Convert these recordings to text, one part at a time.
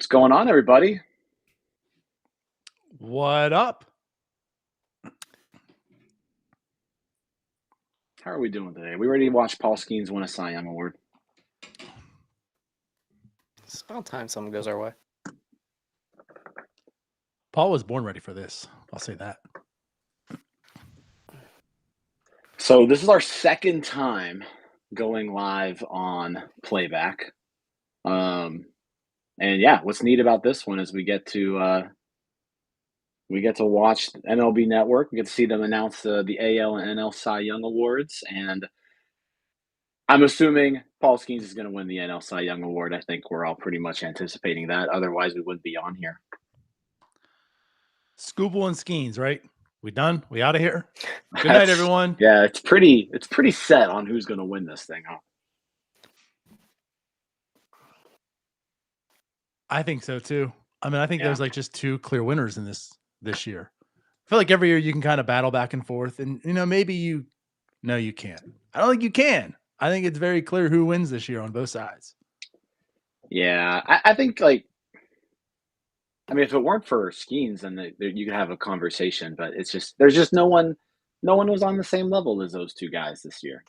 going on, everybody? What up? How are we doing today? We ready to watch Paul Skenes win a Cy Young Award? It's about time something goes our way. Paul was born ready for this. I'll say that. So this is our second time going live on playback. And yeah, what's neat about this one is we get to watch MLB Network. We get to see them announce the AL and NL Cy Young Awards, and I'm assuming Paul Skenes is going to win the NL Cy Young Award. I think we're all pretty much anticipating that. Otherwise, we wouldn't be on here. Scooble and Skenes, right? We done? We out of here? Good night, everyone. Yeah, it's pretty set on who's going to win this thing, huh? I think so too. I mean, I think there's like just two clear winners in this year. I feel like every year you can kind of battle back and forth, and maybe you can't. I don't think you can. I think it's very clear who wins this year on both sides. Yeah, I think if it weren't for Skenes, then you could have a conversation. But it's just there's just no one was on the same level as those two guys this year.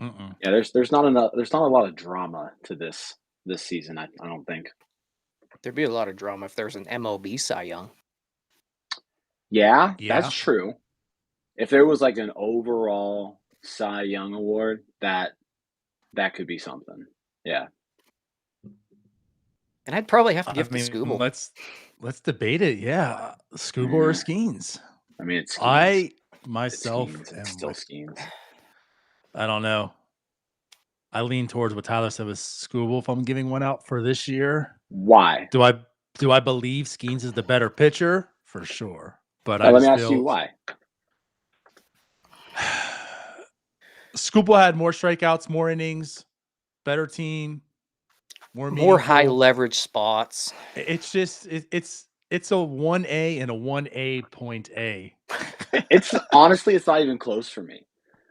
Mm-mm. Yeah, there's not a lot of drama to this season. I don't think. There'd be a lot of drama if there's an MLB Cy Young. Yeah, that's true. If there was like an overall Cy Young award, that could be something. Yeah. And I'd probably have to give it to Scooble. Let's debate it. Yeah, Scooble or Skenes. I mean, it's Skenes. I myself it's still Skenes. I don't know. I lean towards what Tyler said was Scooble if I'm giving one out for this year. Why? Do I believe Skenes is the better pitcher? For sure. But let me ask you why. Scooble had more strikeouts, more innings, better team, more high leverage spots. It's just it's a 1A and a 1A.A. It's honestly, it's not even close for me.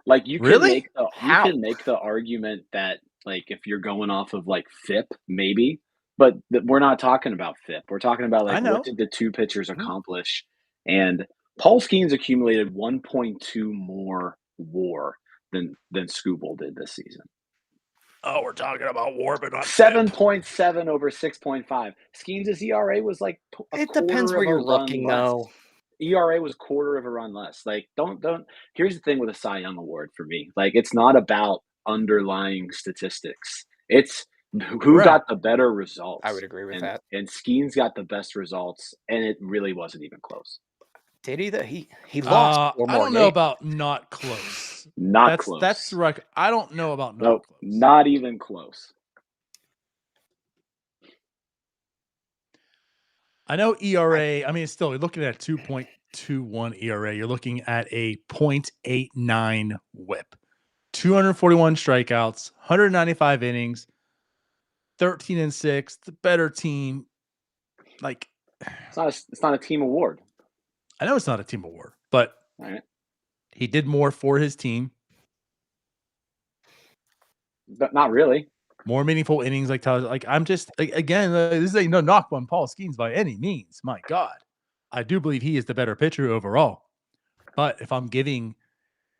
Like you can make the argument that like if you're going off of like FIP, maybe, but we're not talking about FIP. We're talking about like what did the two pitchers accomplish? And Paul Skenes accumulated 1.2 more WAR than Scooble did this season. Oh, we're talking about WAR, but not 7.7 over 6.5. Skenes' ERA was like it depends where you're looking though. ERA was quarter of a run less. Like, don't. Here's the thing with a Cy Young Award for me. Like, it's not about underlying statistics. It's who got the better results. I would agree with that. And Skenes got the best results, and it really wasn't even close. Did he? He lost. I don't know about not close. Close. That's right. I don't know about not close. Not even close. I know ERA. I mean, it's still, you're looking at 2.21 ERA. You're looking at a 0.89 WHIP, 241 strikeouts, 195 innings, 13-6. The better team. Like, it's not a team award. I know it's not a team award, but he did more for his team. But not really. More meaningful innings, like Tyler. Like I'm just again, this ain't no knock on Paul Skenes by any means. My God, I do believe he is the better pitcher overall. But if I'm giving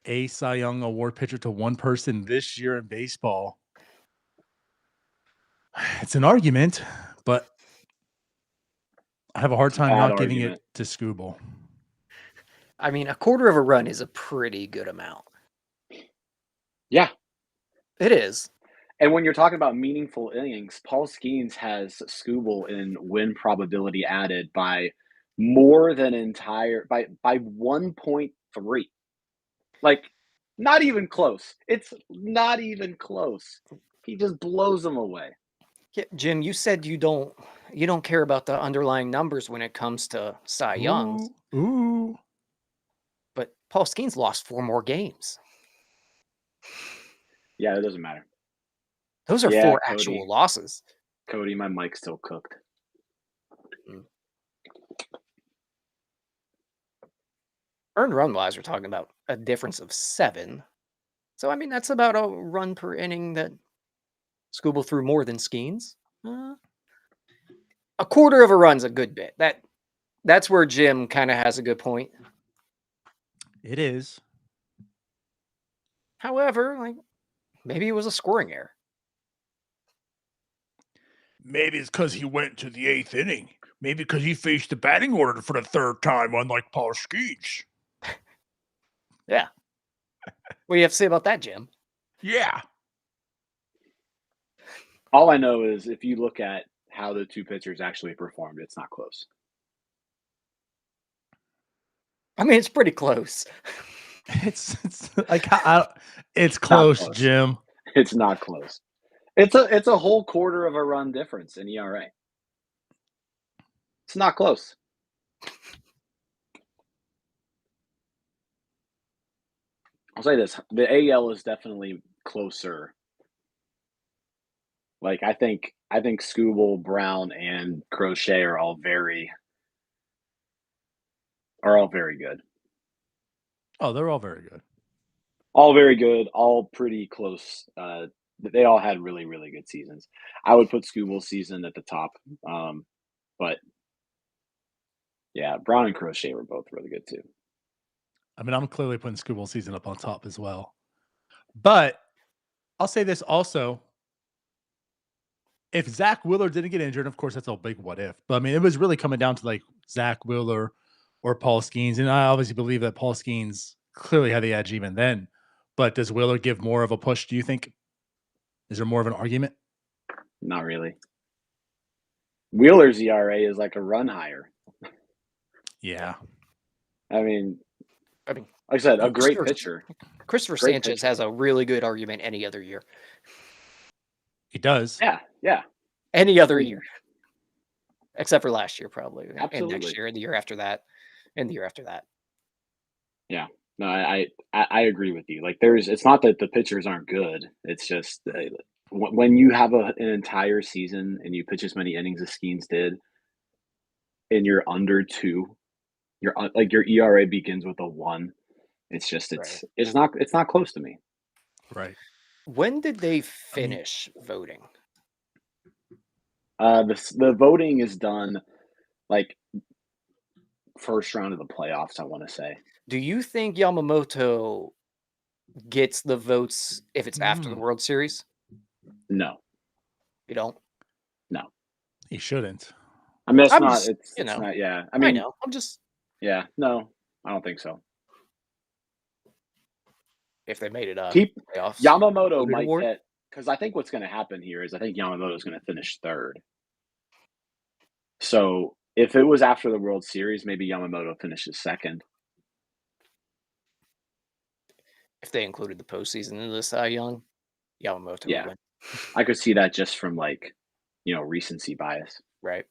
a Cy Young Award pitcher to one person this year in baseball, it's an argument, but I have a hard time not giving it to Scooble. I mean, a quarter of a run is a pretty good amount. Yeah, it is. And when you're talking about meaningful innings, Paul Skenes has Scooble in win probability added by more than by 1.3. Like, not even close. It's not even close. He just blows them away. Yeah, Jim, you said you don't care about the underlying numbers when it comes to Cy Youngs. Ooh. But Paul Skenes lost 4 more games. Yeah, it doesn't matter. Those are 4 actual losses. Cody, my mic's still cooked. Earned run-wise, we're talking about a difference of 7. So, I mean, that's about a run per inning that Scooble threw more than Skenes. A quarter of a run's a good bit. That's where Jim kind of has a good point. It is. However, like maybe it was a scoring error. Maybe it's because he went to the 8th inning. Maybe because he faced the batting order for the 3rd time, unlike Paul Skenes. Yeah. What do you have to say about that, Jim? Yeah. All I know is if you look at how the two pitchers actually performed, it's not close. I mean, it's pretty close. It's like it's close, Jim. It's not close. It's a whole quarter of a run difference in ERA. It's not close. I'll say this: the AL is definitely closer. Like I think Skubal, Brown, and Crochet are all very good. Oh, they're all very good. All very good. All pretty close. They all had really, really good seasons. I would put Skubal's season at the top, but yeah, Brown and Crochet were both really good too. I mean, I'm clearly putting Skubal's season up on top as well. But I'll say this also. If Zach Wheeler didn't get injured, of course, that's a big what if. But I mean, it was really coming down to like Zach Wheeler or Paul Skenes. And I obviously believe that Paul Skenes clearly had the edge even then. But does Wheeler give more of a push, do you think? Is there more of an argument? Not really. Wheeler's ERA is like a run higher. Yeah. I mean, like I said, a great pitcher. Christopher Sanchez has a really good argument any other year. He does. Yeah. Any other year. Except for last year, probably. Absolutely. And next year, and the year after that, and the year after that. Yeah. No, I agree with you. Like it's not that the pitchers aren't good. It's just when you have an entire season and you pitch as many innings as Skenes did, and you're under 2, your ERA begins with a 1. It's just it's not close to me. Right. When did they finish voting? The voting is done like first round of the playoffs, I want to say. Do you think Yamamoto gets the votes if it's after the World Series? No. You don't? No. He shouldn't. I mean, it's not, yeah. I mean, I know. I'm just. Yeah, no, I don't think so. If they made it up, playoffs. Yamamoto might get, because I think what's going to happen here is I think Yamamoto is going to finish 3rd. So if it was after the World Series, maybe Yamamoto finishes 2nd. If they included the postseason in the Cy Young, Yamamoto would win. I could see that just from recency bias. Right.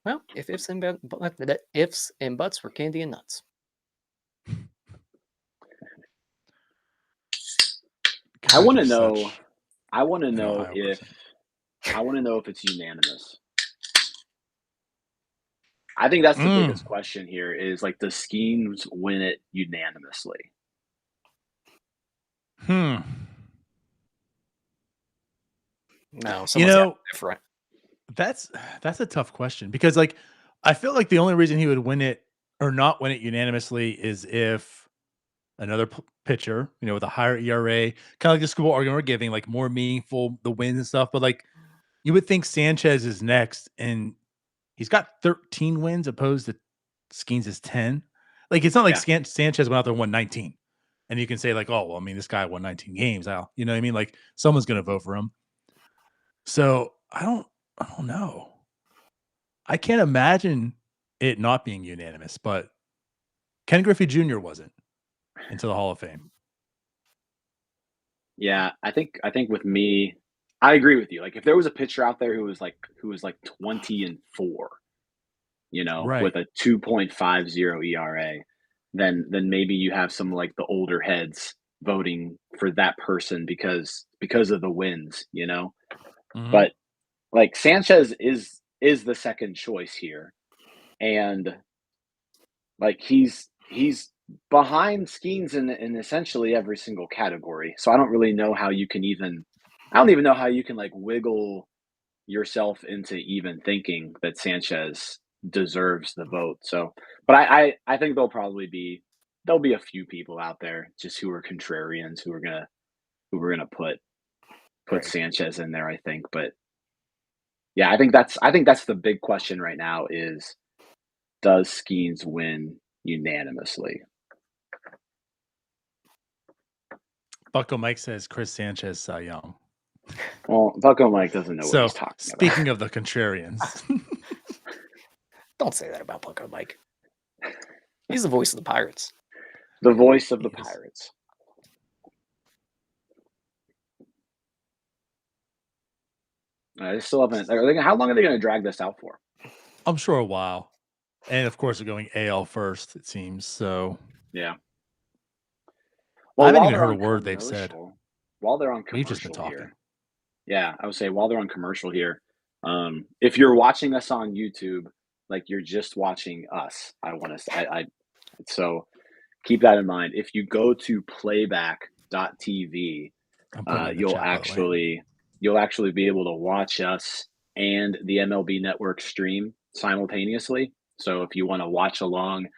Well, if ifs and buts were candy and nuts. I want to know if it's unanimous. I think that's the biggest question here is like, does Skenes win it unanimously? No, different. That's a tough question because like I feel like the only reason he would win it or not win it unanimously is if another pitcher, with a higher ERA, kind of like the Skubal argument we're giving, like more meaningful, the wins and stuff. But like you would think Sanchez is next, and he's got 13 wins opposed to Skenes is 10. Like it's not like Sanchez went out there and won 19, and you can say like, oh, well, I mean, this guy won 19 games. You know what I mean? Like someone's gonna vote for him. So I don't know. I can't imagine it not being unanimous, but Ken Griffey Jr. wasn't into the Hall of Fame. Yeah, I think with me, I agree with you. Like if there was a pitcher out there who was like 20-4, right, with a 2.50 ERA, then maybe you have some like the older heads voting for that person because of the wins, But like Sanchez is the second choice here, and like he's behind Skenes in essentially every single category. So I don't really know how you can I don't even know how you can like wiggle yourself into even thinking that Sanchez deserves the vote. So, but I think there'll be a few people out there just who are contrarians who are gonna put Right. Sanchez in there. I think, but yeah, I think that's the big question right now is does Skeens win unanimously? Bucko Mike says Chris Sanchez, Cy Young. Well, Bucko Mike doesn't know what So he's talking about. speaking of the contrarians, Don't say that about Bucko Mike. He's the voice of the Pirates. The voice of the He is. Pirates. They still haven't. How long are they going to drag this out for? I'm sure a while. And of course, they're going AL first, it seems. So Yeah. I Well, haven't while even they're heard a on word they've said. commercial, while they're on We've just been commercial talking. here, yeah, I would say while they're on commercial here, if you're watching us on YouTube, like you're just watching us, I want to. So keep that in mind. If you go to playback.tv, I'm putting it in the you'll chat, by the way. actually be able to watch us and the MLB Network stream simultaneously. So if you want to watch along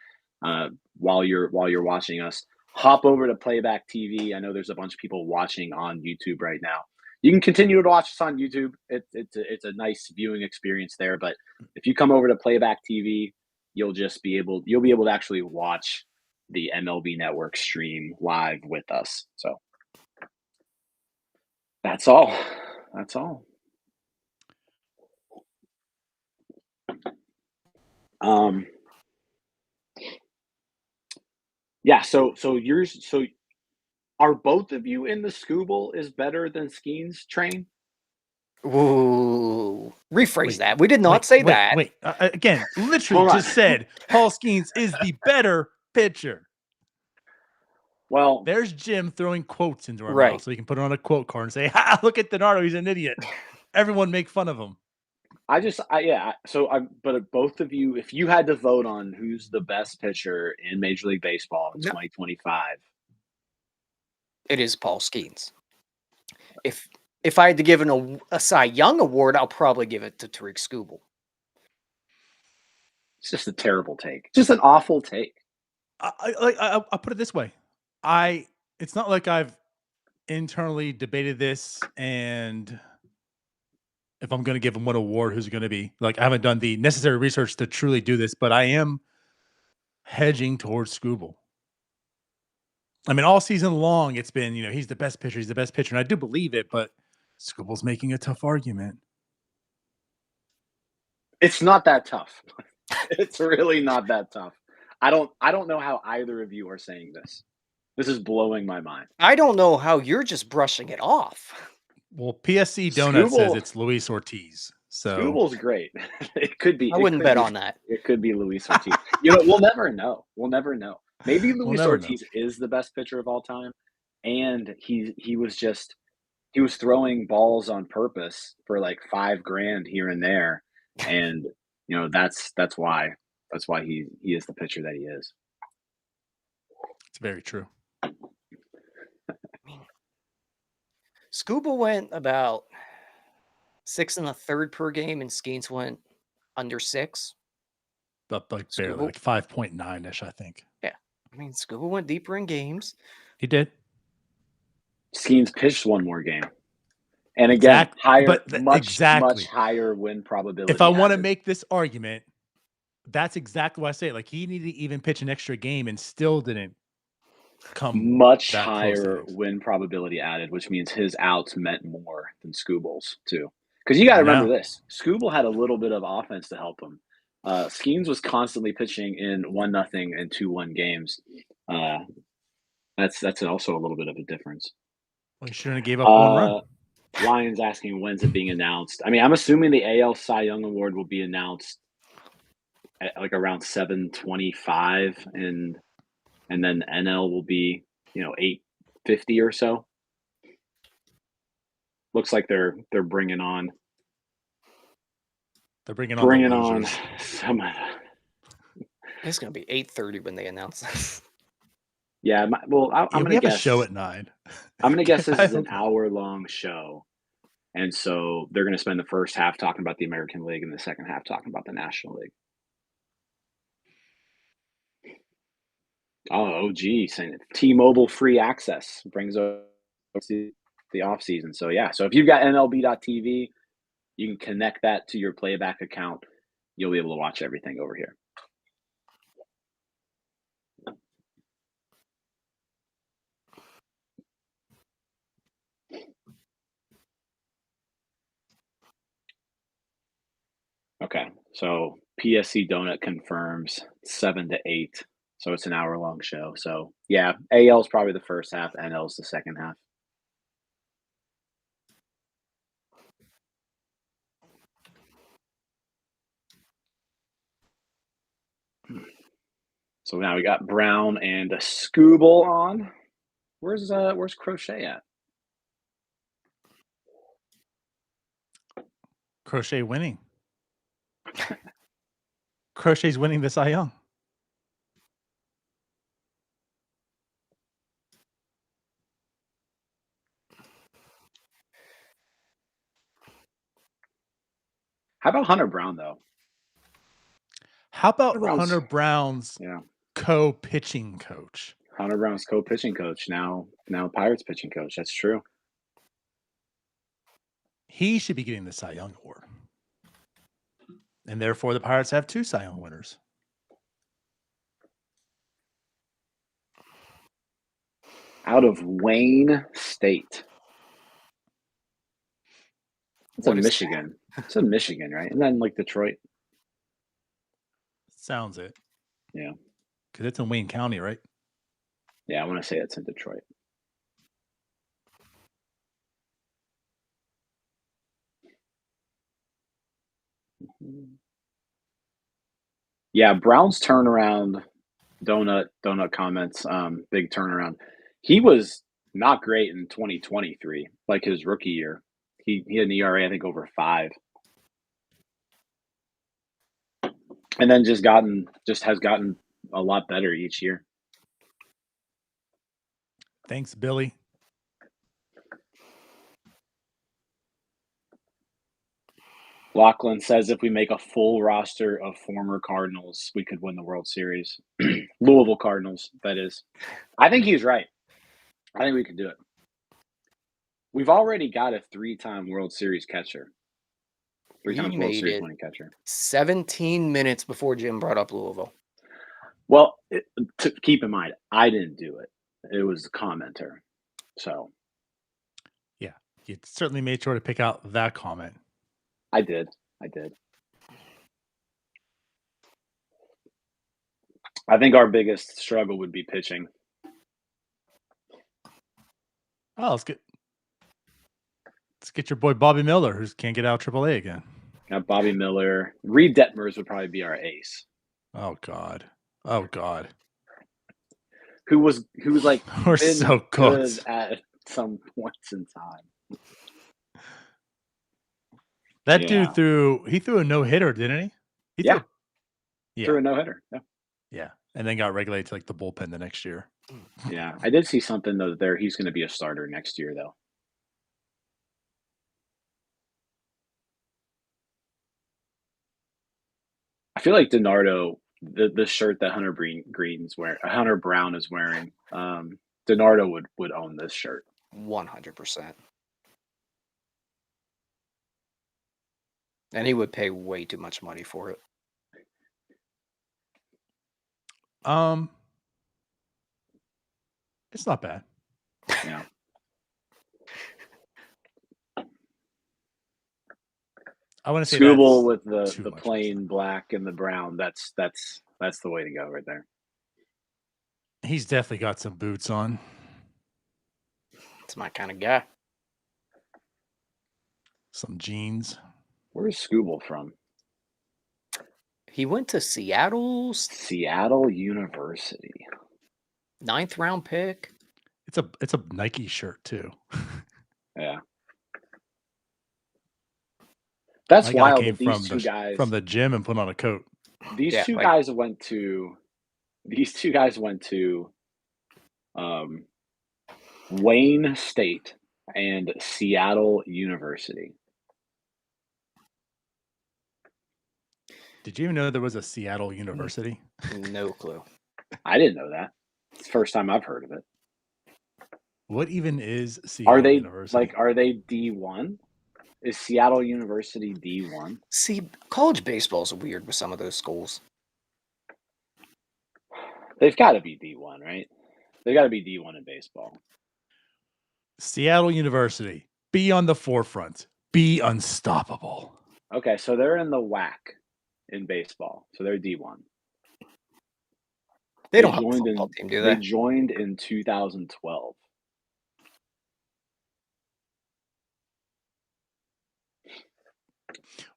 while you're watching us, hop over to Playback TV. I know there's a bunch of people watching on YouTube right now. You can continue to watch us on YouTube. It's a nice viewing experience there. But if you come over to Playback TV, you'll be able to actually watch the MLB Network stream live with us. So that's all. That's all. Yeah. So are both of you in the Scooble is better than Skeens train? Ooh. Rephrase that. We did not say that. Wait. Again, literally Hold on. just said Paul Skeens is the better pitcher. Well, there's Jim throwing quotes into our Right. mouth so he can put it on a quote card and say, "Ha! Look at Donato, he's an idiot." Everyone make fun of him. but both of you, if you had to vote on who's the best pitcher in Major League Baseball in No. 2025, It is Paul Skeens. If I had to give a Cy Young award, I'll probably give it to Tariq Skubal. it's just a terrible take. Just an awful take. I'll put it this way. It's not like I've internally debated this and if I'm going to give him one award, who's it going to be? Like, I haven't done the necessary research to truly do this, but I am hedging towards Skubal. I mean, all season long, it's been, he's the best pitcher. He's the best pitcher. And I do believe it, but Skubal's making a tough argument. It's not that tough. It's really not that tough. I don't know how either of you are saying this. This is blowing my mind. I don't know how you're just brushing it off. Well, PSC Donut says it's Luis Ortiz. So Skubal's great. It could be. I wouldn't bet on that. It could be Luis Ortiz. We'll never know. We'll never know. Maybe Luis Ortiz is the best pitcher of all time, and he was throwing balls on purpose for like $5,000 here and there, and that's why he is the pitcher that he is. It's very true. I mean, Skubal went about 6 1/3 per game, and Skeens went under 6. But like barely, like 5.9-ish, I think. Yeah. I mean, Skubal went deeper in games. He did. Skeens pitched one more game. And again, much higher win probability. If I want to make this argument, that's exactly what I say. Like, he needed to even pitch an extra game and still didn't come much higher win probability added, which means his outs meant more than Skubal's too. Because you got to remember this: Skubal had a little bit of offense to help him. Skeens was constantly pitching in 1-0 and 2-1 games. That's also a little bit of a difference. Well, you shouldn't have gave up one run. Lions asking when's it being announced. I mean, I'm assuming the AL Cy Young Award will be announced at like around 7:25, and then NL will be 8:50 or so. Looks like they're bringing on. They're bringing on some. It's gonna be 8:30 when they announce this. Yeah, I'm gonna guess a show at 9. I'm gonna guess this is an hour-long show, And so they're going to spend the first half talking about the American League and the second half talking about the National League. Oh, OG saying T-Mobile free access brings over the off season. So yeah, so if you've got MLB.TV, you can connect that to your playback account. You'll be able to watch everything over here. Okay, so PSC Donut confirms 7 to 8. So it's an hour-long show. So yeah, AL is probably the first half, NL is the second half. So now we got Brown and a Scooble on. Where's Crochet at? Crochet winning. Crochet's winning the Cy Young. How about Hunter Brown though? How about Hunter Brown's yeah. co-pitching coach? Hunter Brown's co-pitching coach, now Pirates pitching coach. That's true. He should be getting the Cy Young award. And therefore the Pirates have 2 Cy Young winners. Out of Wayne State. It's in Michigan. It's in Michigan, right? And then like Detroit. Sounds it. Yeah. Because it's in Wayne County, right? Yeah, I want to say it's in Detroit. Yeah, Brown's turnaround, donut comments, big turnaround. He was not great in 2023, like his rookie year. He had an ERA, I think, over 5. And then just has gotten a lot better each year. Thanks, Billy. Lachlan says if we make a full roster of former Cardinals, we could win the World Series. Louisville Cardinals, that is. I think he's right. I think we could do it. We've already got a 3-time World Series catcher. 3-time World Series winning catcher. 17 minutes before Jim brought up Louisville. Well, to keep in mind, I didn't do it. It was the commenter. So. Yeah, you certainly made sure to pick out that comment. I did. I think our biggest struggle would be pitching. Oh, let's get your boy Bobby Miller, who can't get out of AAA again. Got Bobby Miller. Reed Detmers would probably be our ace. Oh God. Who was like we're so good at some points in time. That dude threw a no-hitter, didn't he? Threw a no-hitter. Yeah. And then got regulated to like the bullpen the next year. Yeah. I did see something though there. He's going to be a starter next year though. I feel like DiNardo, the shirt that Hunter Brown is wearing, DiNardo would own this shirt. 100%. And he would pay way too much money for it. It's not bad. Yeah. I want to say Scooble with the plain black and the brown. That's the way to go right there. He's definitely got some boots on. It's my kind of guy. Some jeans. Where's Scooble from? He went to Seattle University. 9th round pick. It's a Nike shirt too. Yeah. That's My wild. Came these two guys from the gym and put on a coat. These two guys went to Wayne State. and Seattle University. Did you even know there was a Seattle University? No clue. I didn't know that. It's the first time I've heard of it. What even is Are Seattle they University? are they D1? Is Seattle University D1? See, college baseball is weird with some of those schools. They've got to be D1, right? They got to be D1 in baseball. Seattle University. Be on the forefront. Be unstoppable. Okay, so they're in the WAC in baseball. So they're D1. They don't have a football team, do They they? joined in 2012.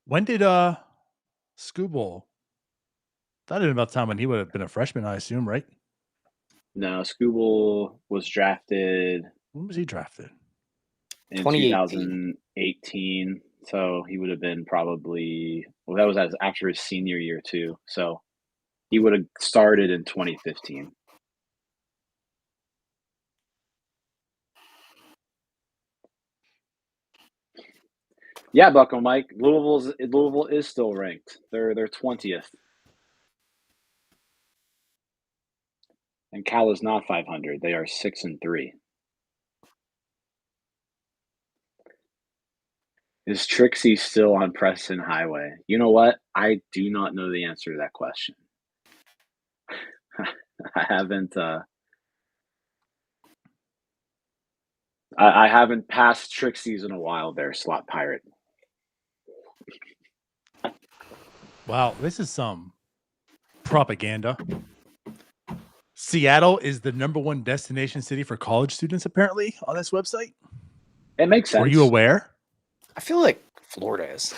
When did Scooble? That had been about the time when he would have been a freshman, I assume, right? No, Scooble was drafted When was he drafted? in 2018. 2018. So he would have been probably, well, that was after his senior year too. So he would have started in 2015. Yeah, Bucko Mike. Louisville is still ranked. They're 20th. And Cal is not 500. They are 6-3. Is Trixie still on Preston Highway? You know what? I do not know the answer to that question. I haven't. I haven't passed Trixie's in a while. There, Slot Pirate. Wow, this is some propaganda. Seattle is the #1 destination city for college students, apparently, on this website. It makes sense. Were you aware? I feel like Florida is.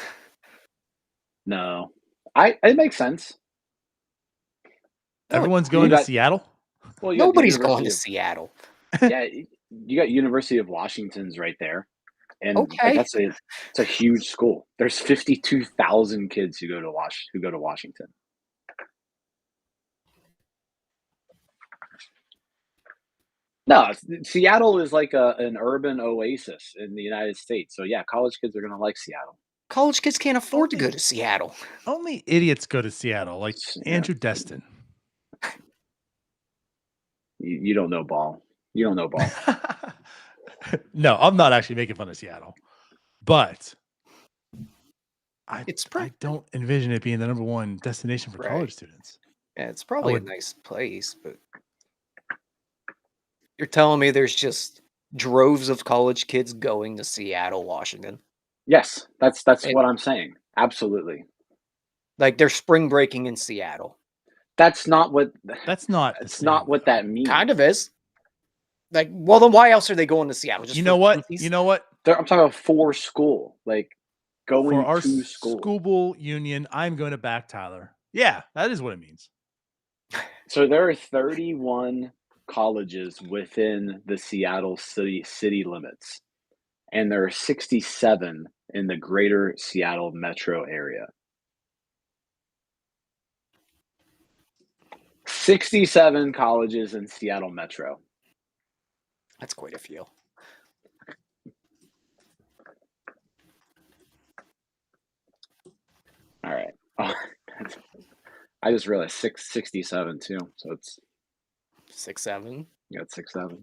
No, it makes sense. Everyone's going to Seattle? Well, nobody's going to Seattle. Yeah, you got University of Washington's right there, and okay, it's a huge school. There's 52,000 kids who go to Washington. No, Seattle is like an urban oasis in the United States. So yeah, college kids are going to like Seattle. College kids can't afford to go to Seattle. Only idiots go to Seattle, like Andrew Destin. You don't know ball. You don't know ball. No, I'm not actually making fun of Seattle, but I don't envision it being the #1 destination for college students. Yeah, it's probably a nice place, but you're telling me there's just droves of college kids going to Seattle, Washington? Yes, that's what I'm saying. Absolutely. Like they're spring breaking in Seattle. That's not what. That's not. It's not what that means. Kind of is. Like, well, then why else are they going to Seattle? Just you know what? Funsies? You know what? I'm talking about for school, like going for our to school. Scooble union. I'm going to back Tyler. Yeah, that is what it means. So there are 31 colleges within the Seattle city limits, and there are 67 in the greater Seattle metro area. 67 colleges in Seattle metro. That's quite a few. All right. Oh, I just realized 667 too. So it's 6'7". You got 6'7".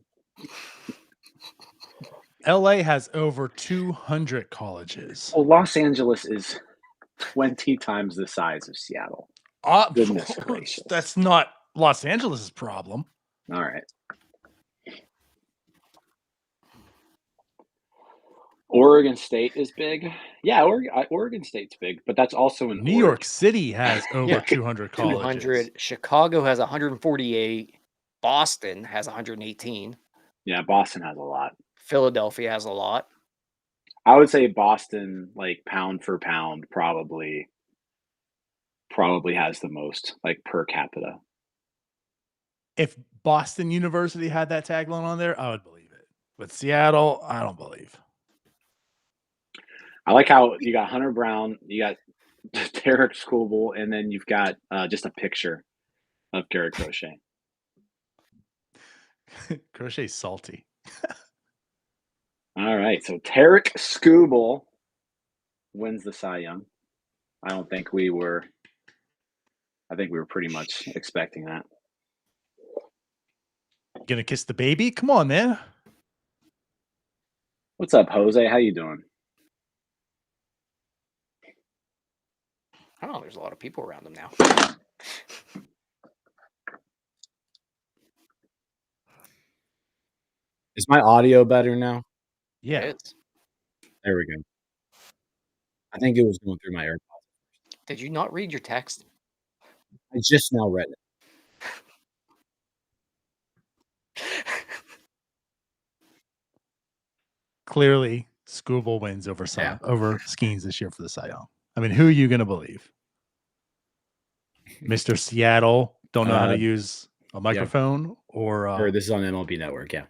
LA has over 200 colleges. Well, Los Angeles is 20 times the size of Seattle. Goodness gracious. That's not Los Angeles' problem. All right. Oregon State is big. Yeah, Oregon State's big, but that's also in New York City has over 200 colleges. 200. Chicago has 148. Boston has 118. Yeah, Boston has a lot. Philadelphia has a lot. I would say Boston, like pound for pound, probably has the most, like per capita. If Boston University had that tagline on there, I would believe it. But Seattle, I don't believe. I like how you got Hunter Brown, you got Derek Scooble, and then you've got just a picture of Garrett Crochet. Crochet's salty. All right, so Tarek Skubal wins the Cy Young. I think we were pretty much expecting that. Gonna kiss the baby? Come on, man. What's up, Jose? How you doing? I don't know. There's a lot of people around him now. Is my audio better now? Yeah. It is. There we go. I think it was going through my AirPods. Did you not read your text? I just now read it. Clearly, Skubal wins over Skenes this year for the Cy Young. I mean, who are you going to believe? Mr. Seattle don't know how to use a microphone, or this is on MLB Network, yeah.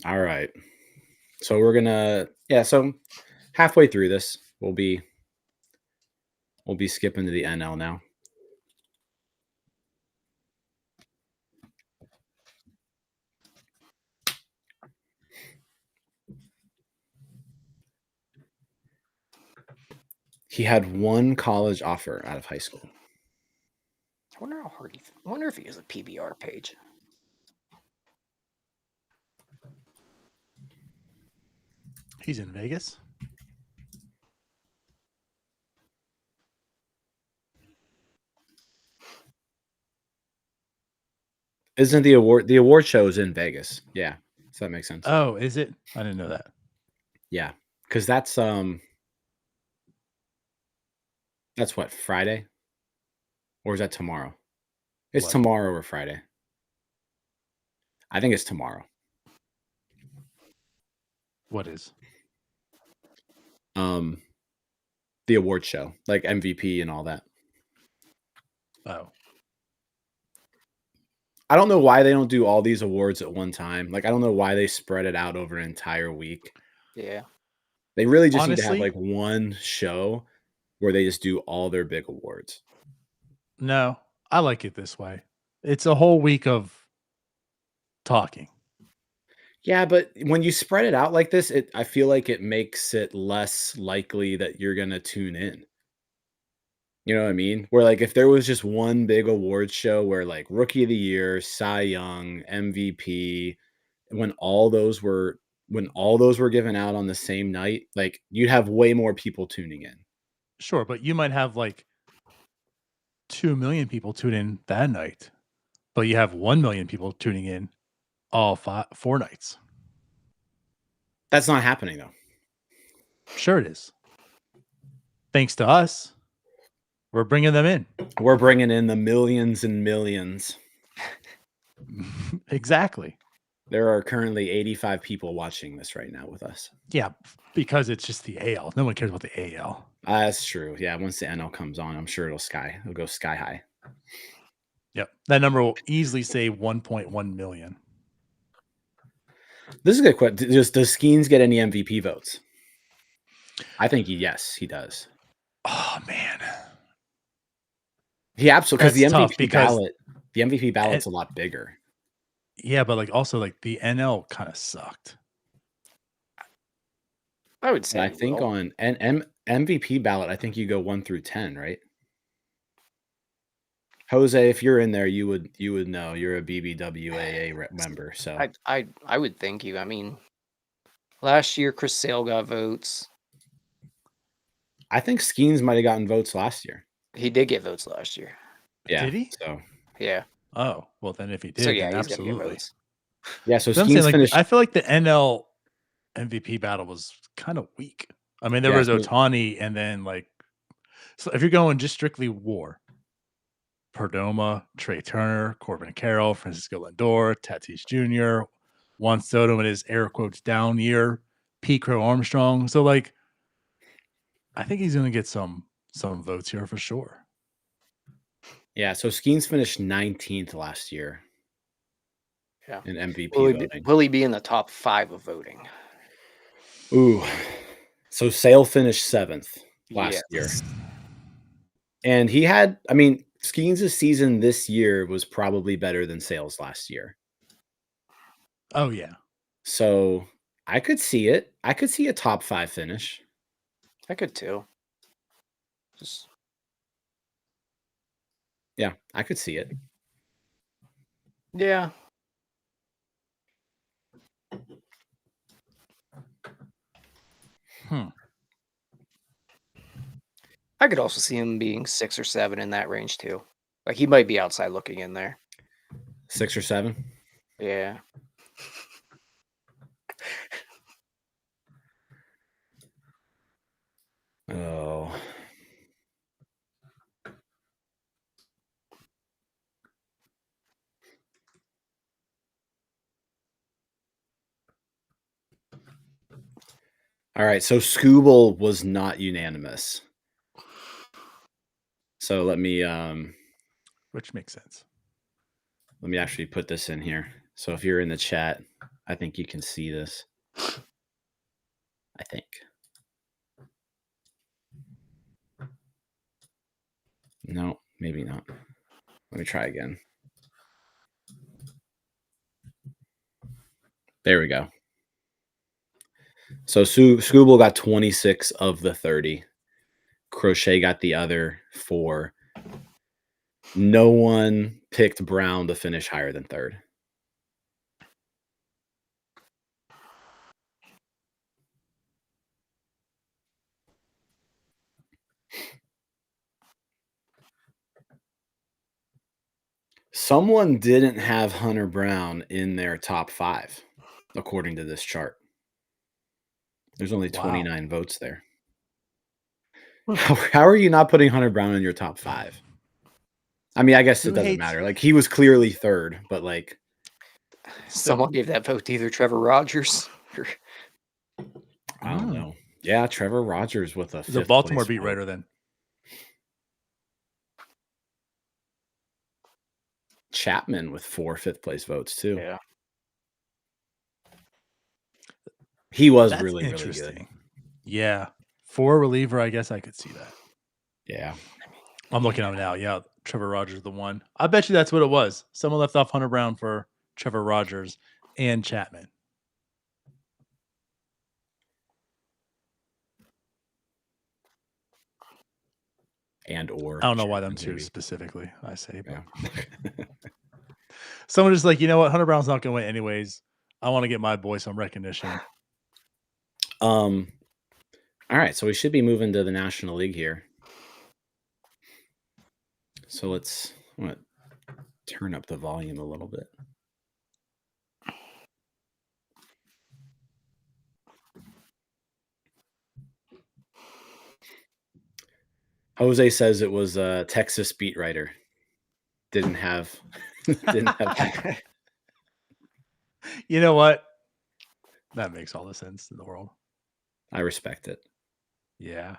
All right. So we're gonna so halfway through this, we'll be skipping to the NL now. He had one college offer out of high school. I wonder how hard I wonder if he has a PBR page. He's in Vegas. Isn't the award show is in Vegas? Yeah. Does that make sense? Oh, is it? I didn't know that. Yeah. Because that's what, Friday? Or is that tomorrow? It's tomorrow or Friday. I think it's tomorrow. What is? The award show, like MVP and all that. Oh. I don't know why they don't do all these awards at one time. Like, I don't know why they spread it out over an entire week. Yeah. They really just need to have like one show where they just do all their big awards. No, I like it this way. It's a whole week of talking. Yeah, but when you spread it out like this, I feel like it makes it less likely that you're going to tune in. You know what I mean? Where like if there was just one big award show where like Rookie of the Year, Cy Young, MVP, when all those were given out on the same night, like you'd have way more people tuning in. Sure, but you might have like 2 million people tune in that night, but you have 1 million people tuning in all 4 nights. That's not happening though. Sure it is. Thanks to us. We're bringing them in. We're bringing in the millions and millions. Exactly. There are currently 85 people watching this right now with us. Yeah, because it's just the AL. No one cares about the AL. That's true. Yeah, once the NL comes on, I'm sure it'll go sky high. Yep. That number will easily say 1.1 million. This is a good question. Does Skenes get any MVP votes? I think yes, he does. Oh man. He absolutely, because the MVP ballot's a lot bigger. Yeah, but like also like the NL kind of sucked. I would say. I think on an MVP ballot, I think you go 1 through 10, right? Jose, if you're in there, you would know. You're a BBWAA member, so I would think you. I mean, last year Chris Sale got votes. I think Skenes might have gotten votes last year. He did get votes last year. Yeah. Did he? So yeah. Oh, well then if he did, so yeah, then he's absolutely. Gonna get votes. Yeah, so Skenes finished. I feel like the NL MVP battle was kind of weak. I mean, there was Ohtani, and then like, so if you're going just strictly WAR, Perdomo, Trey Turner, Corbin Carroll, Francisco Lindor, Tatis Jr., Juan Soto in his air quotes down year, Pete Crow Armstrong. So like, I think he's going to get some votes here for sure. Yeah, so Skenes finished 19th last year. Yeah, in MVP voting. Will he be in the top 5 of voting? Ooh, so Sale finished 7th last year, and he had. I mean, Skenes' season this year was probably better than Sale's last year. Oh yeah. So I could see it. I could see a top 5 finish. I could too. Just Yeah, I could see it. yeah. I could also see him being 6 or 7 in that range too. Like he might be outside looking in there. 6 or 7. Yeah. Oh. All right, so Scooble was not unanimous. So let me which makes sense. Let me actually put this in here. So if you're in the chat, I think you can see this. I think. No, maybe not. Let me try again. There we go. So Scooble got 26 of the 30. Crochet got the other 4. No one picked Brown to finish higher than 3rd. Someone didn't have Hunter Brown in their top 5, according to this chart. There's only 29 votes there. How are you not putting Hunter Brown in your top 5? I mean, I guess it doesn't matter. Like he was clearly 3rd, but like someone gave that vote to either Trevor Rogers or I don't know. Yeah, Trevor Rogers with a 5th the Baltimore place beat vote. writer then. Chapman with 4 5th place votes too. Yeah. He was really, really good. Yeah. For a reliever, I guess I could see that. Yeah. I'm looking at him now. Yeah, Trevor Rogers, the one. I bet you that's what it was. Someone left off Hunter Brown for Trevor Rogers and Chapman. And or I don't know why Chapman, them two maybe. specifically, I say. But. Yeah. Someone just like, you know what? Hunter Brown's not going to win anyways. I want to get my boy some recognition. All right, so we should be moving to the National League here. So I'm going to turn up the volume a little bit. Jose says it was a Texas beat writer. Didn't have. You know what? That makes all the sense in the world. I respect it. Yeah.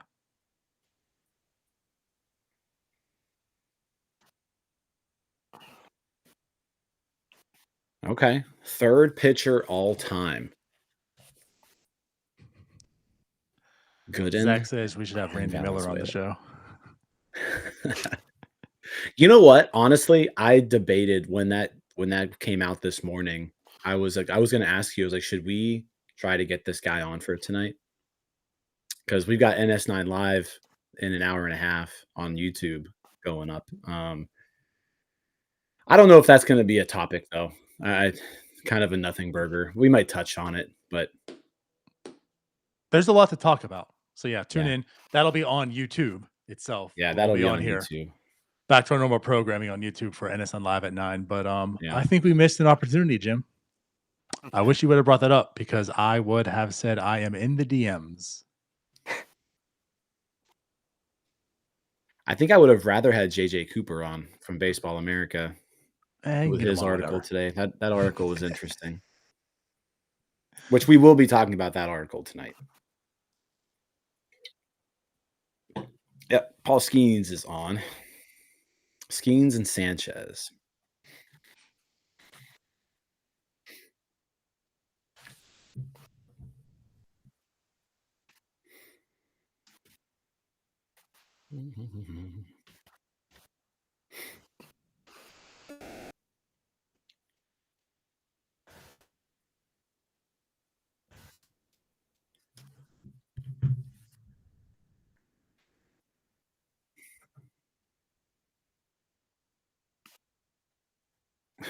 Okay. 3rd pitcher all time. Gooden. Zach says we should have Randy Miller on the show. You know what? Honestly, I debated when that came out this morning. I was going to ask you, I was like, should we try to get this guy on for tonight? Because we've got NS9 Live in an hour and a half on YouTube going up. I don't know if that's going to be a topic though. I kind of a nothing burger. We might touch on it, but there's a lot to talk about. So yeah, tune in. That'll be on YouTube itself. Yeah, that'll be on here. YouTube. Back to our normal programming on YouTube for NSN Live at 9. But I think we missed an opportunity, Jim. I wish you would have brought that up because I would have said I am in the DMs. I think I would have rather had JJ Cooper on from Baseball America with his article today. That article was interesting. Which we will be talking about that article tonight. Yep, Paul Skenes is on. Skenes and Sanchez.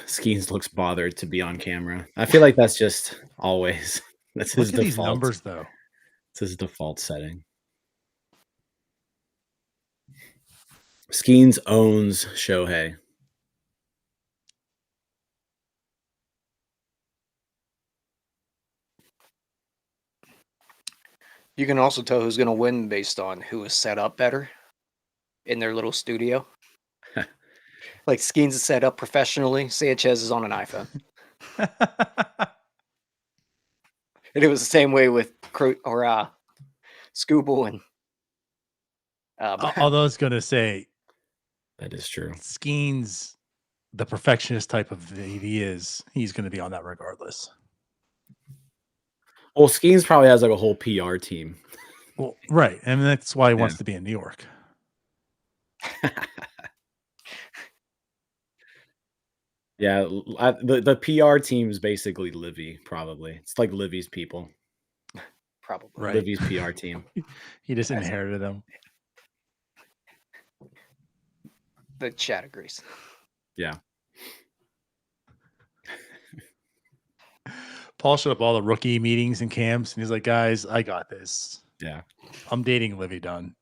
Skenes looks bothered to be on camera. I feel like that's just always. That's his Look at these default. numbers, though. It's his default setting. Skenes owns Shohei. You can also tell who's going to win based on who is set up better in their little studio. Like Skenes is set up professionally. Sanchez is on an iPhone. And it was the same way with Scooble and. Although I was going to say, that is true. Skenes, the perfectionist type of he is, he's going to be on that regardless. Well, Skenes probably has like a whole PR team. Well, right. And that's why he wants to be in New York. Yeah, the PR team's basically Livy, probably. It's like Livy's people. Probably. Right. Livy's PR team. He just inherited them. The chat agrees. Yeah. Paul showed up all the rookie meetings and camps, and he's like, guys, I got this. Yeah. I'm dating Livy Dunn.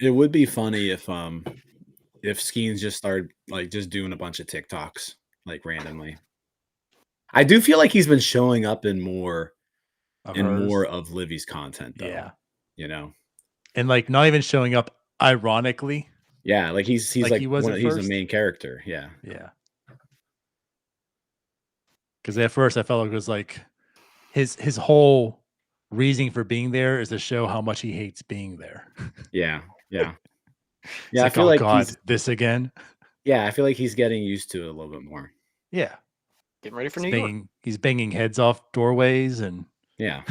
It would be funny if Skenes just started like just doing a bunch of TikToks like randomly. I do feel like he's been showing up in more of Livy's content though. Yeah. You know. And like not even showing up ironically. Yeah, like he's he's the main character. Yeah. Yeah. Because at first I felt like it was like his whole reasoning for being there is to show how much he hates being there. Yeah. Yeah. Yeah. Like, I feel like God, this again. Yeah, I feel like he's getting used to it a little bit more. Yeah. Getting ready for New York. He's banging heads off doorways and yeah.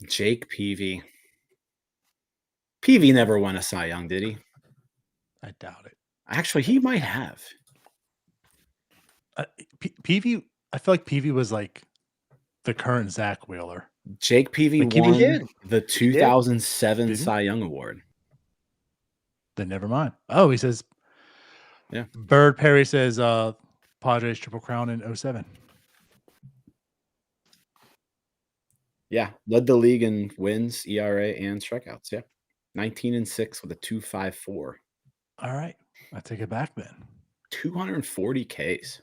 Jake Peavy. Peavy never won a Cy Young, did he? I doubt it. Actually, he might have. Peavy, I feel like Peavy was like the current Zach Wheeler. Jake Peavy won the 2007 Cy Young Award. Then never mind. Oh, he says, yeah. Bird Perry says Padres Triple Crown in 2007. Yeah, led the league in wins, ERA, and strikeouts. Yeah, 19-6 with a 2.54. All right, I take it back then. 240 Ks,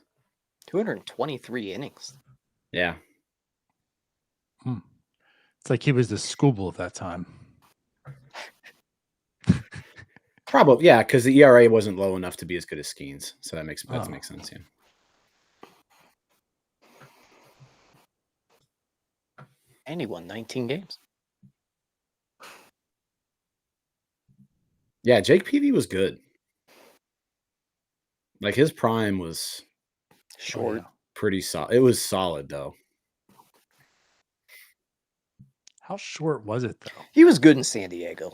223 innings. Yeah, it's like he was the Scooble of that time. Probably, yeah, because the ERA wasn't low enough to be as good as Skenes, so that makes sense. Yeah. And he won 19 games. Yeah, Jake Peavy was good. Like his prime was short, pretty solid. It was solid though. How short was it though? He was good in San Diego.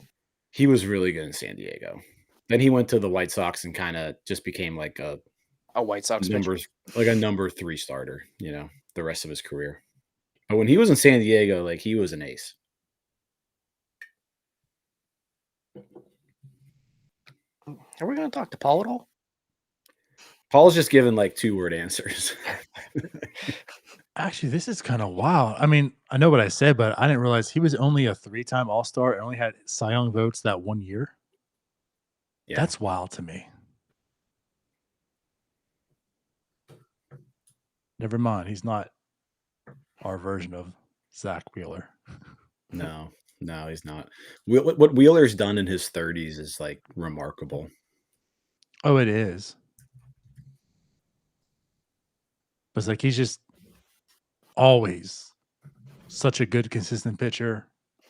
He was really good in San Diego. Then he went to the White Sox and kind of just became like a White Sox like a number 3 starter, you know, the rest of his career. But when he was in San Diego, like he was an ace. Are we going to talk to Paul at all? Paul's just giving like 2-word answers. Actually, this is kind of wild. I mean, I know what I said, but I didn't realize he was only a 3-time All-Star and only had Cy Young votes that 1 year. Yeah. That's wild to me. Never mind. He's not our version of Zach Wheeler. No, he's not. What Wheeler's done in his 30s is like remarkable. Oh, it is. But it's like he's just always such a good, consistent pitcher.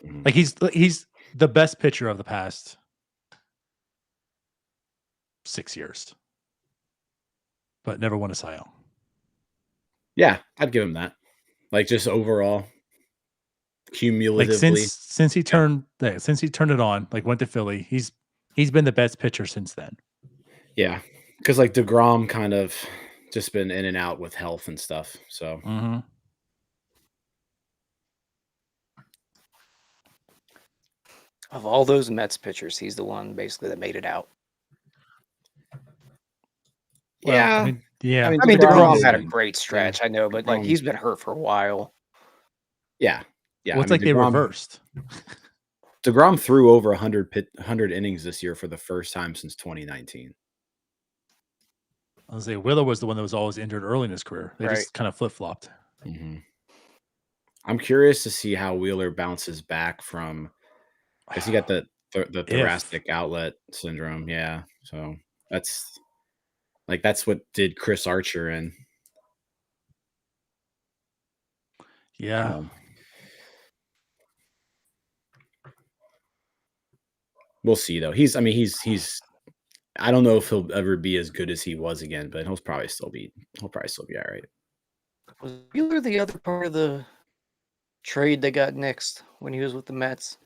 Mm-hmm. Like he's the best pitcher of the past 6 years. but never won a Cy Young. Yeah, I'd give him that. Like just overall, cumulatively, like since he turned it on, like went to Philly, he's been the best pitcher since then. Yeah, because like DeGrom kind of just been in and out with health and stuff. So Of all those Mets pitchers, he's the one basically that made it out. Well, I mean, DeGrom had a great stretch, I know, but like he's been hurt for a while. Yeah. Well, it's like they reversed. DeGrom threw over 100 innings this year for the first time since 2019. I was say Wheeler was the one that was always injured early in his career. They just kind of flip-flopped. I'm curious to see how Wheeler bounces back from, because he got the thoracic outlet syndrome. Yeah, so that's what did Chris Archer in. Yeah. We'll see though. He's I don't know if he'll ever be as good as he was again, but he'll probably still be all right. Was Wheeler the other part of the trade they got next when he was with the Mets?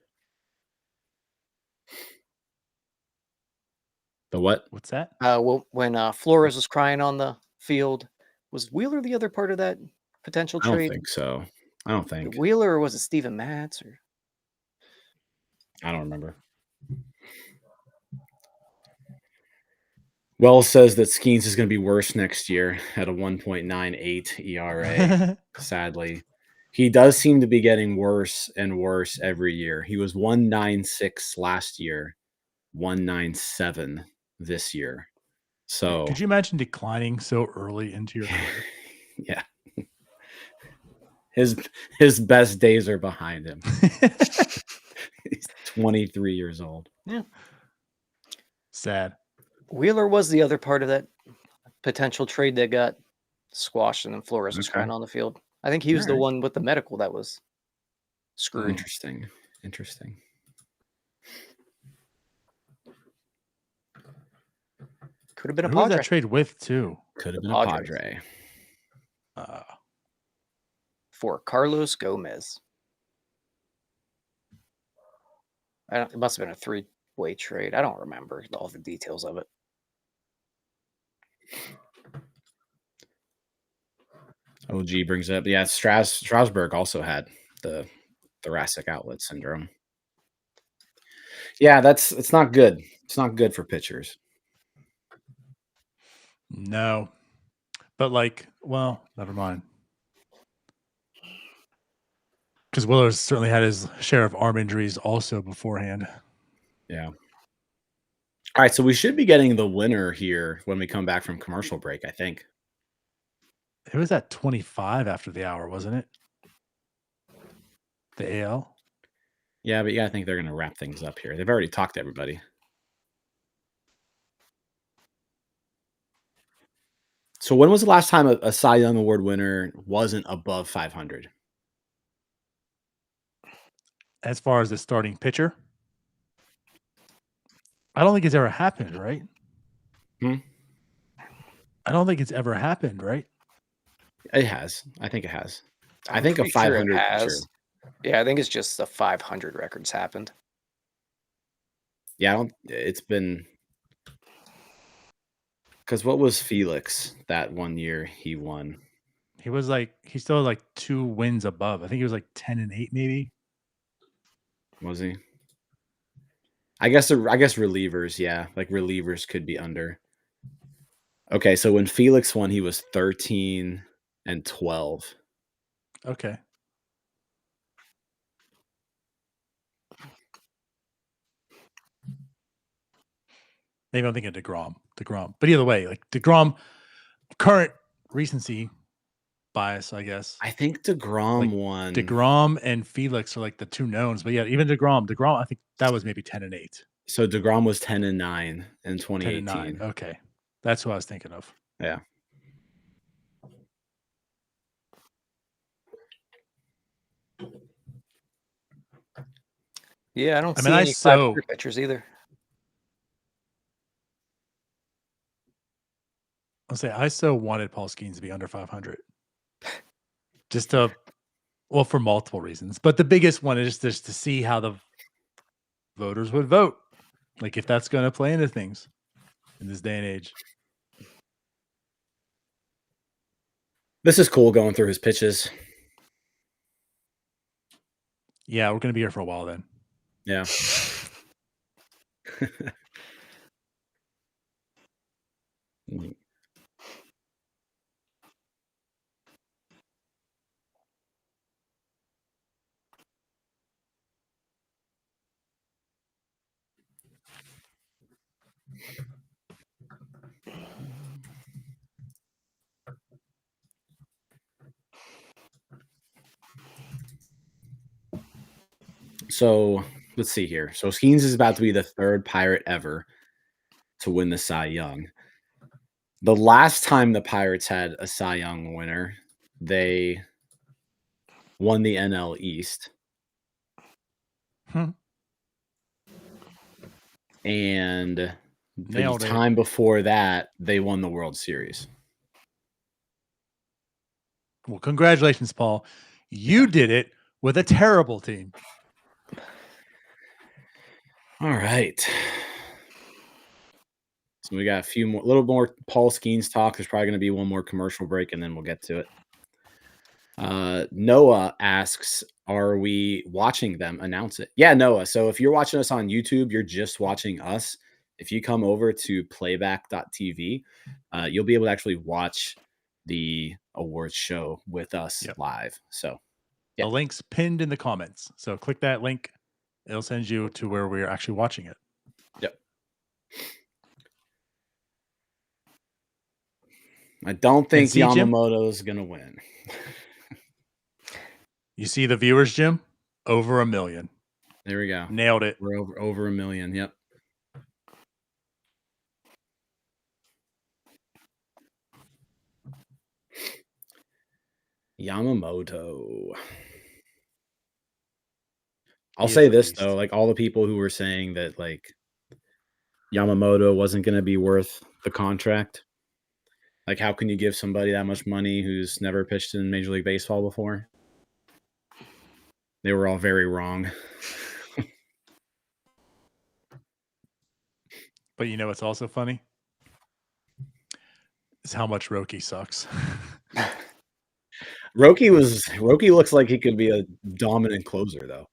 The what? What's that? Well, when Flores was crying on the field, was Wheeler the other part of that potential trade? I don't think so. I don't think Wheeler, or was it Steven Matz? Or I don't remember. Wells says that Skenes is going to be worse next year at a 1.98 ERA. Sadly, he does seem to be getting worse and worse every year. He was 1.96 last year, 1.97 this year. So could you imagine declining so early into your career? Yeah. His best days are behind him. He's 23 years old. Yeah. Sad. Wheeler was the other part of that potential trade that got squashed, and then Flores was crying on the field. I think he was the one with the medical that was screwed. Interesting. Could have been a Who Padre. was that trade with too? Could have been a Padre. For Carlos Gomez. It must have been a three-way trade. I don't remember all the details of it. OG brings up, Strasburg also had the thoracic outlet syndrome. Yeah, it's not good. It's not good for pitchers. No. But never mind. Because Wheeler's certainly had his share of arm injuries also beforehand. Yeah. All right, so we should be getting the winner here when we come back from commercial break, I think. It was at 25 after the hour, wasn't it? The AL? Yeah, but I think they're going to wrap things up here. They've already talked to everybody. So when was the last time a Cy Young Award winner wasn't above 500? As far as the starting pitcher? I don't think it's ever happened, right? I don't think it's ever happened, right? It has. I think it has. I think a 500 pitcher. Yeah, I think it's just the 500 records happened. Yeah, it's been... Because what was Felix that one year he won? He still had 2 wins above. I think he was 10-8 maybe. Was he? I guess relievers, yeah. Relievers could be under. Okay, so when Felix won, he was 13-12. Okay. Maybe I'm thinking DeGrom. But either way, DeGrom, current recency bias, I guess. I think DeGrom won. DeGrom and Felix are the 2 knowns. But yeah, even DeGrom, I think that was maybe 10-8. So DeGrom was 10-9 in 2018. 10-9. Okay. That's what I was thinking of. Yeah. Yeah, I don't see any 500 pitchers either. I'll say I so wanted Paul Skenes to be under 500. Just to, well, for multiple reasons. But the biggest one is just to see how the voters would vote. Like if that's going to play into things in this day and age. This is cool going through his pitches. Yeah, we're going to be here for a while then. Yeah. So let's see here. So Skenes is about to be the third Pirate ever to win the Cy Young. The last time the Pirates had a Cy Young winner, they won the NL East. And the time before that, they won the World Series. Well, congratulations, Paul. You did it with a terrible team. All right. So we got a little more Paul Skenes talk. There's probably going to be one more commercial break, and then we'll get to it. Noah asks, are we watching them announce it? Yeah, Noah. So if you're watching us on YouTube, you're just watching us. If you come over to playback.tv, you'll be able to actually watch the awards show with us live. So the link's pinned in the comments. So click that link. It'll send you to where we're actually watching it. Yep. I don't think Yamamoto is going to win. You see the viewers, Jim? Over 1 million. There we go. Nailed it. We're over 1 million. Yep. Yamamoto. I'll say this though, like all the people who were saying that like Yamamoto wasn't going to be worth the contract. Like, how can you give somebody that much money who's never pitched in Major League Baseball before? They were all very wrong. But you know what's also funny? Is how much Roki sucks. Roki looks like he could be a dominant closer though.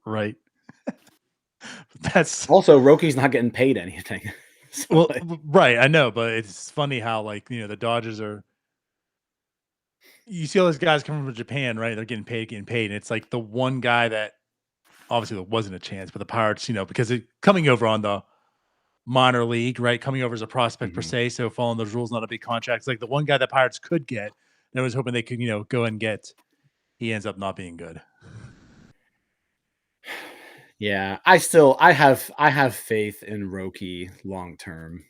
Right. That's also Roki's not getting paid anything. So well, right, I know, but it's funny how like, you know, the Dodgers are, you see all those guys coming from Japan, right? They're getting paid, and it's like the one guy that obviously there wasn't a chance, but the Pirates, you know, because coming over on the minor league, right? Coming over as a prospect per se, so following those rules, not a big contract. It's like the one guy that Pirates could get, and I was hoping they could, you know, go and get. He ends up not being good. Yeah, I have faith in Roki long term.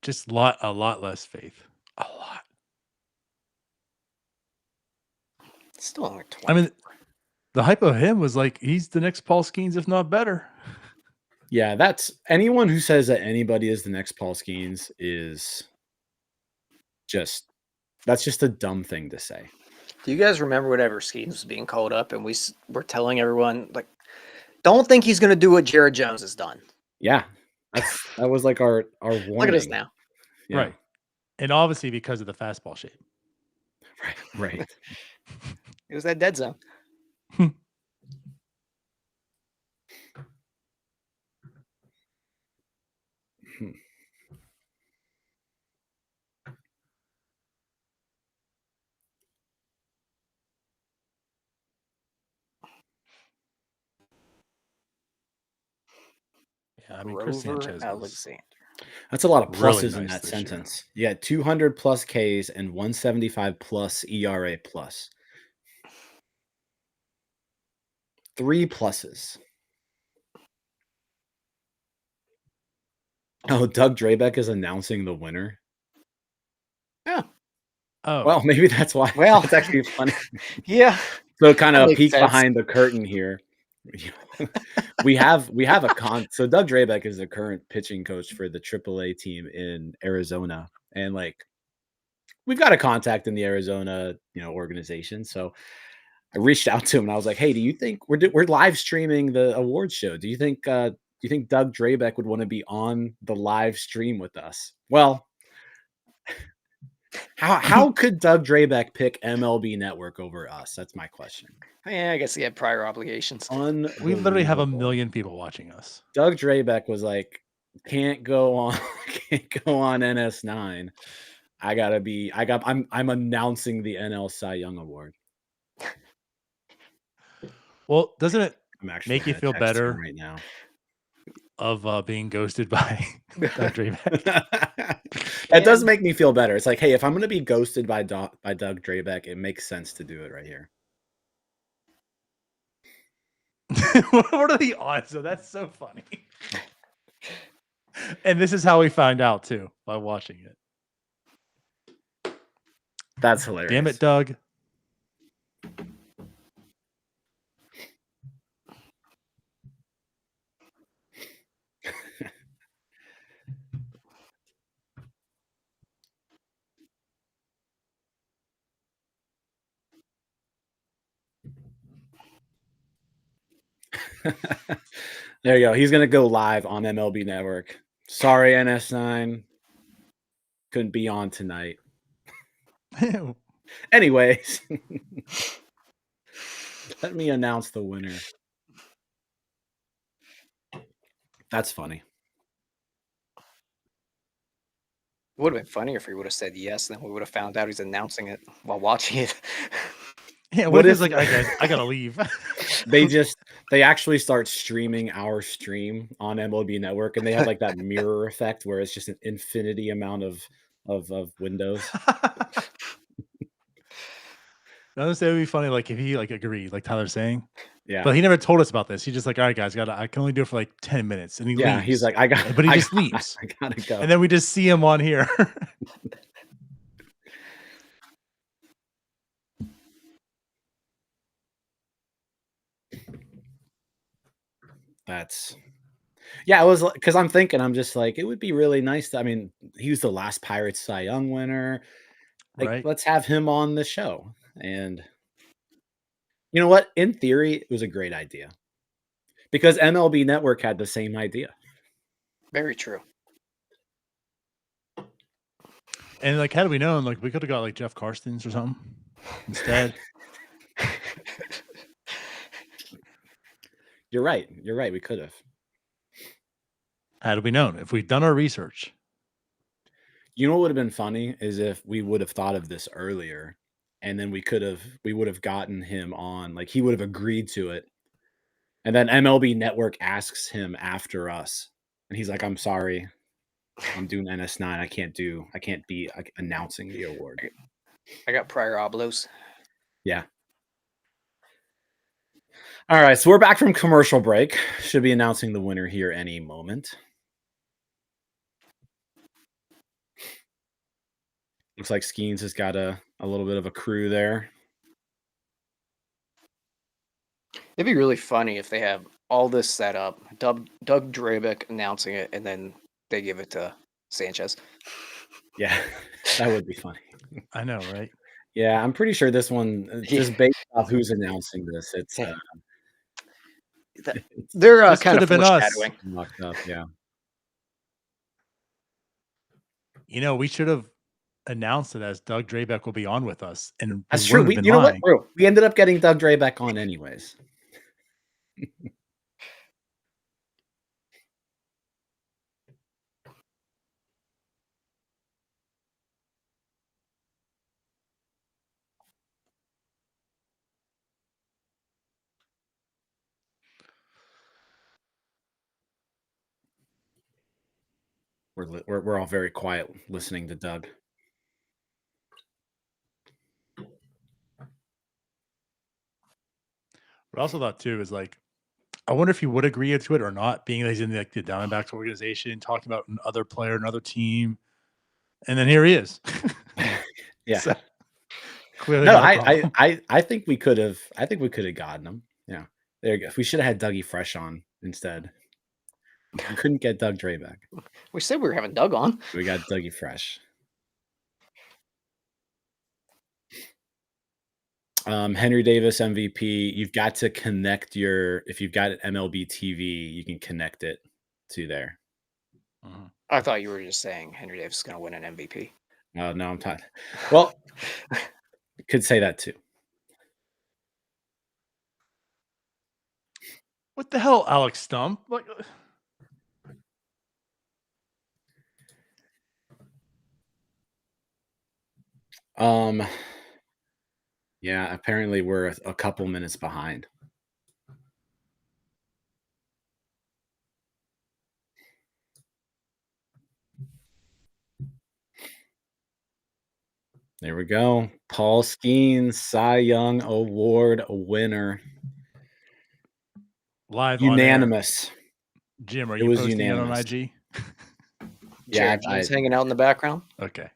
Just a lot less faith. A lot. Still only 20. I mean, the hype of him was like he's the next Paul Skenes, if not better. Yeah, that's anyone who says that anybody is the next Paul Skenes is that's just a dumb thing to say. Do you guys remember whenever Skenes was being called up and we were telling everyone, like, don't think he's going to do what Jared Jones has done? Yeah. That was like our warning. Look at us now. Yeah. Right. And obviously because of the fastball shape. Right. It was that dead zone. Yeah, I mean, Chris Sanchez Alexander. That's a lot of pluses in that sentence. You got 200 plus Ks and 175 plus ERA plus. 3 pluses. Oh, Doug Drabeck is announcing the winner. Yeah. Oh, well, maybe that's why. Well, it's actually funny. Yeah. So kind of peek behind the curtain here. we have a so Doug Drabeck is the current pitching coach for the AAA team in Arizona, and like we've got a contact in the Arizona organization. So I reached out to him and I was like, hey, do you think we're live streaming the awards show? Do you think Doug Drabeck would want to be on the live stream with us? Well, how could Doug Drabeck pick MLB Network over us? That's my question. Yeah, I guess he had prior obligations. We literally have 1 million people watching us. Doug Drabeck was like, can't go on NS9. I'm announcing the NL Cy Young Award. Well, doesn't it I'm actually make you feel better right now of being ghosted by Doug Drabeck? That does make me feel better. It's like, hey, if I'm going to be ghosted by Doug Drabeck, it makes sense to do it right here. What are the odds? So that's so funny. And this is how we find out too, by watching it. That's hilarious. Damn it, Doug. There you go. He's going to go live on MLB Network. Sorry, NS9. Couldn't be on tonight. Anyways, let me announce the winner. That's funny. It would have been funnier if he would have said yes, then we would have found out he's announcing it while watching it. Yeah, what if like, I gotta leave? They actually start streaming our stream on MLB Network, and they have like that mirror effect where it's just an infinity amount of windows. That would be funny, like if he like agreed, like Tyler's saying. Yeah. But he never told us about this. He's just like, all right, guys, I can only do it for like 10 minutes. And he leaves. He's like, but he just leaves. I gotta go. And then we just see him on here. It was because I'm thinking, I'm just like, it would be really nice to, I mean, he was the last Pirates Cy Young winner. Like, right. Let's have him on the show. And you know what? In theory, it was a great idea. Because MLB Network had the same idea. Very true. And like, had we known, like we could have got like Jeff Karstens or something instead. You're right. We could have. Had we known, if we'd done our research. You know what would have been funny is if we would have thought of this earlier, and then we would have gotten him on, like he would have agreed to it. And then MLB Network asks him after us, and he's like, I'm sorry, I'm doing NS9. I can't be announcing the award. I got prior oblos. Yeah. All right, so we're back from commercial break. Should be announcing the winner here any moment. Looks like Skenes has got a little bit of a crew there. It'd be really funny if they have all this set up, Doug Drabeck announcing it, and then they give it to Sanchez. Yeah, that would be funny. I know, right? Yeah, I'm pretty sure this one, just based off who's announcing this, it's they're kind of foreshadowing. Locked up, yeah. You know, we should have announced it as Doug Drabeck will be on with us, and that's true. You know what, bro? We ended up getting Doug Drabeck on anyways. We're all very quiet listening to Doug. But I also thought too is like, I wonder if he would agree to it or not, being that he's in the Diamondbacks organization, talking about another player, another team, and then here he is. Yeah. So, clearly, no, I think we could have. I think we could have gotten him. Yeah, There you go. We should have had Dougie Fresh on instead. We couldn't get Doug Dre back. We said we were having Doug on. We got Dougie Fresh. Henry Davis MVP. You've got to connect if you've got an MLB TV, you can connect it to there. I thought you were just saying Henry Davis is going to win an MVP. No, I'm talking. Well, could say that too. What the hell, Alex Stump? Like, yeah, apparently we're a couple minutes behind. There we go. Paul Skenes, Cy Young Award winner. Live unanimous. Jim, are you posting it on IG? Yeah, Jim's hanging out in the background. Okay.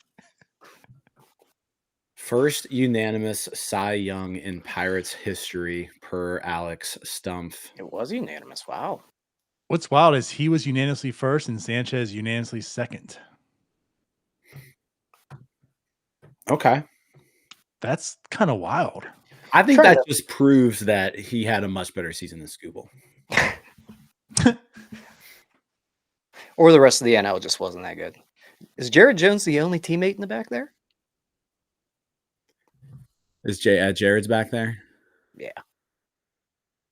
First unanimous Cy Young in Pirates history per Alex Stumpf. It was unanimous. Wow. What's wild is he was unanimously first and Sanchez unanimously second. Okay. That's kind of wild. I think that just proves that he had a much better season than Scooble. Or the rest of the NL just wasn't that good. Is Jared Jones the only teammate in the back there? Is Jared's back there? Yeah.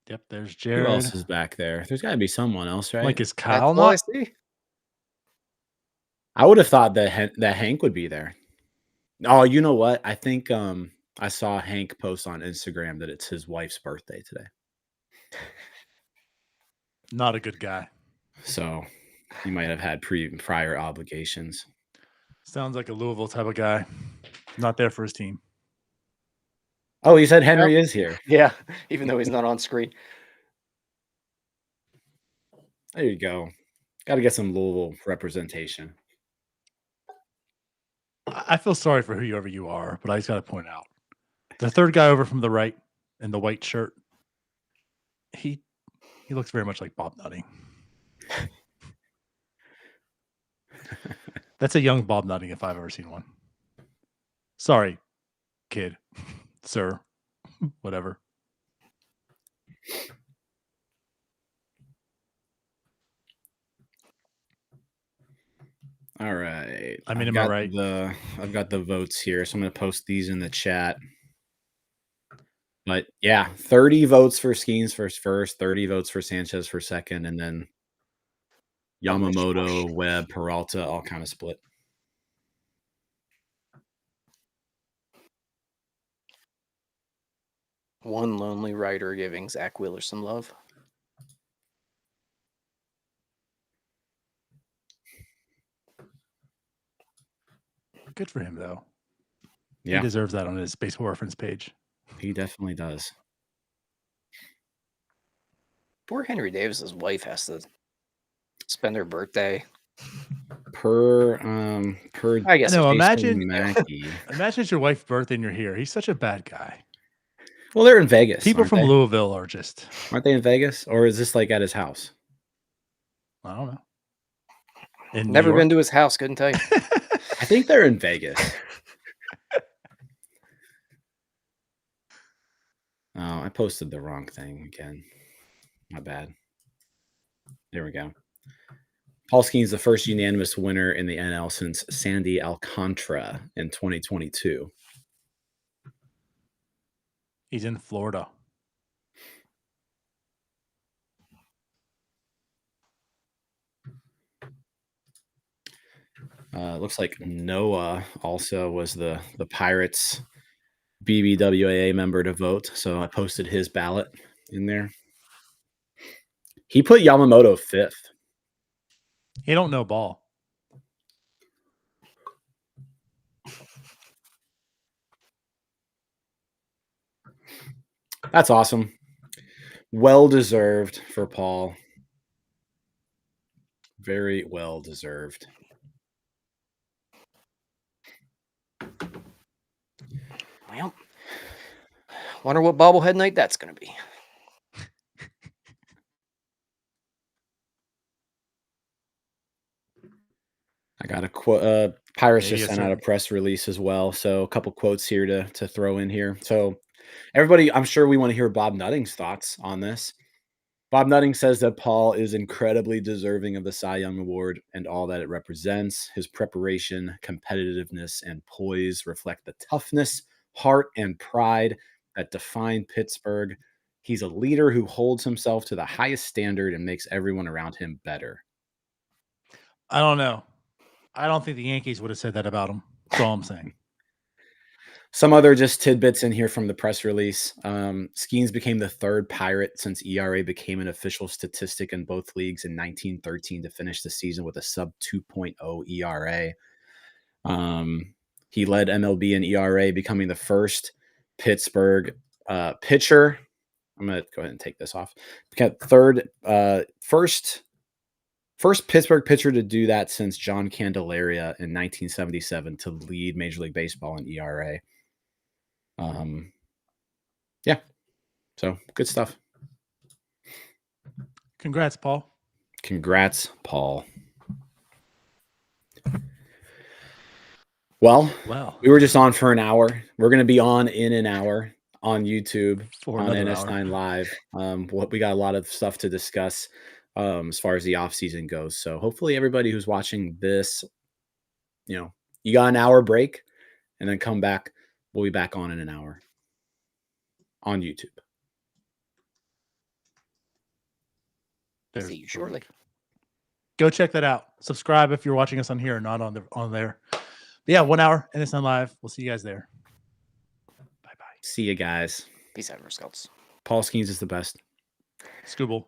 Yep, there's Jared. Who else is back there? There's got to be someone else, right? Like, is Kyle not? I see. I would have thought that Hank would be there. Oh, you know what? I think I saw Hank post on Instagram that it's his wife's birthday today. Not a good guy. So he might have had prior obligations. Sounds like a Louisville type of guy. Not there for his team. Oh, he said Henry is here. Yeah, even though he's not on screen. There you go. Got to get some Louisville representation. I feel sorry for whoever you are, but I just got to point out the third guy over from the right in the white shirt. He looks very much like Bob Nutting. That's a young Bob Nutting if I've ever seen one. Sorry, kid, sir, whatever. All right. I mean, am I right? I've got the votes here, so I'm going to post these in the chat. But yeah, 30 votes for Skenes for first, 30 votes for Sanchez for second, and then Yamamoto, Webb, Peralta, all kind of split. One lonely writer giving Zach Wheeler some love. Good for him, though. Yeah. He deserves that on his baseball reference page. He definitely does. Poor Henry Davis's wife has to spend her birthday. Per I guess. No, imagine it's your wife's birthday and you're here. He's such a bad guy. Well, they're in Vegas. People from Louisville are just. Aren't they in Vegas? Or is this like at his house? I don't know. Never been to his house. Couldn't tell you. I think they're in Vegas. Oh, I posted the wrong thing again. My bad. There we go. Paul Skenes, the first unanimous winner in the NL since Sandy Alcantara in 2022. He's in Florida. Looks like Noah also was the Pirates BBWAA member to vote, so I posted his ballot in there. He put Yamamoto fifth. He don't know ball. That's awesome. Well deserved for Paul. Very well deserved. Well, wonder what bobblehead night that's going to be. I got a quote. Pirates Yeah, just yes, sent out a sir. press release as well. So a couple quotes here to throw in here. So everybody, I'm sure we want to hear Bob Nutting's thoughts on this. Bob Nutting says that Paul is incredibly deserving of the Cy Young Award and all that it represents. His preparation, competitiveness, and poise reflect the toughness, heart, and pride that define Pittsburgh. He's a leader who holds himself to the highest standard and makes everyone around him better. I don't know. I don't think the Yankees would have said that about him. That's all I'm saying. Some other just tidbits in here from the press release. Skenes became the third Pirate since ERA became an official statistic in both leagues in 1913 to finish the season with a sub 2.0 ERA. He led MLB in ERA, becoming the first Pittsburgh pitcher. I'm going to go ahead and take this off. First Pittsburgh pitcher to do that since John Candelaria in 1977 to lead Major League Baseball in ERA. Yeah. So good stuff. Congrats, Paul. Congrats, Paul. Well, we were just on for an hour. We're going to be on in an hour on YouTube for on another NS9 hour. Live. We got a lot of stuff to discuss as far as the off season goes. So hopefully everybody who's watching this, you got an hour break and then come back. We'll be back on in an hour on YouTube. See you shortly. Go check that out. Subscribe if you're watching us on here or not on there. But yeah, 1 hour and it's on live. We'll see you guys there. Bye-bye. See you guys. Peace out, Scouts. Paul Skenes is the best. Scooble.